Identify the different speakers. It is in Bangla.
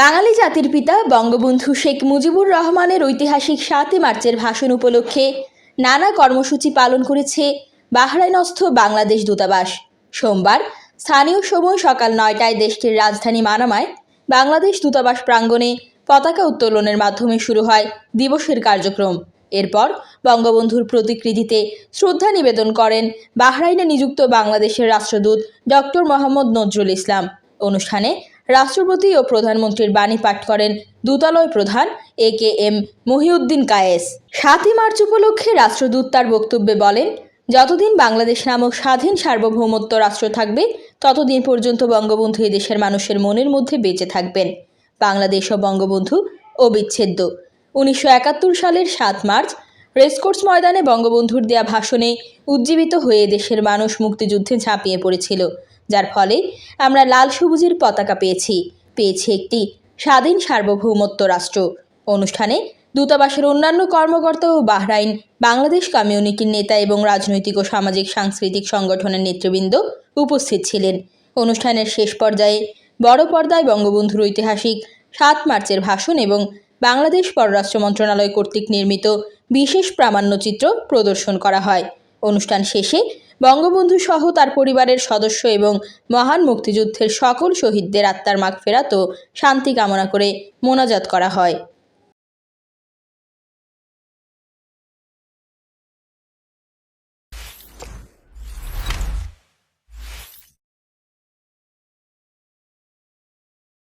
Speaker 1: বাঙালি জাতির পিতা বঙ্গবন্ধু শেখ মুজিবুর রহমানের ঐতিহাসিক ৭ই মার্চের ভাষণ উপলক্ষে নানা কর্মসূচি পালন করেছে বাহরাইনস্থ বাংলাদেশ দূতাবাস। সোমবার স্থানীয় সময় সকাল ৯টায় দেশটির রাজধানী মানামায় বাংলাদেশ দূতাবাস প্রাঙ্গণে পতাকা উত্তোলনের মাধ্যমে শুরু হয় দিবসের কার্যক্রম। এরপর বঙ্গবন্ধুর প্রতিকৃতিতে শ্রদ্ধা নিবেদন করেন বাহরাইনে নিযুক্ত বাংলাদেশের রাষ্ট্রদূত ডক্টর মোহাম্মদ নজরুল ইসলাম। অনুষ্ঠানে রাষ্ট্রপতি ও প্রধানমন্ত্রীর বাণী পাঠ করেন দূতালয় প্রধান AKM মহিউদ্দিন কায়েস। ৭ই মার্চ উপলক্ষে রাষ্ট্রদূত তার বক্তব্যে বলেন, যতদিন বাংলাদেশ নামক স্বাধীন সার্বভৌমত্ব রাষ্ট্র থাকবে ততদিন পর্যন্ত বঙ্গবন্ধু এই দেশের মানুষের মনের মধ্যে বেঁচে থাকবেন। বাংলাদেশ ও বঙ্গবন্ধু অবিচ্ছেদ্য। ১৯৭১ সালের ৭ মার্চ রেসকোর্স ময়দানে বঙ্গবন্ধুর দেয়া ভাষণে উজ্জীবিত হয়ে দেশের মানুষ মুক্তিযুদ্ধে ঝাঁপিয়ে পড়েছিল, যার ফলে আমরা লাল সবুজের পতাকা পেয়েছি একটি স্বাধীন সার্বভৌমত্ব রাষ্ট্র। অনুষ্ঠানে দূতাবাসের অন্যান্য কর্মকর্তা ও বাহরাইন বাংলাদেশ কমিউনিটির নেতা এবং রাজনৈতিক ও সামাজিক সাংস্কৃতিক সংগঠনের নেতৃবৃন্দ উপস্থিত ছিলেন। অনুষ্ঠানের শেষ পর্যায়ে বড় পর্দায় বঙ্গবন্ধুর ঐতিহাসিক ৭ মার্চের ভাষণ এবং বাংলাদেশ পররাষ্ট্র মন্ত্রণালয় কর্তৃক নির্মিত বিশেষ প্রামাণ্যচিত্র প্রদর্শন করা হয়। অনুষ্ঠান শেষে বঙ্গবন্ধু সহ তার পরিবারের সদস্য এবং মহান মুক্তিযুদ্ধের সকল শহীদদের আত্মার মাগফিরাত ও শান্তি কামনা করে মোনাজাত করা হয়।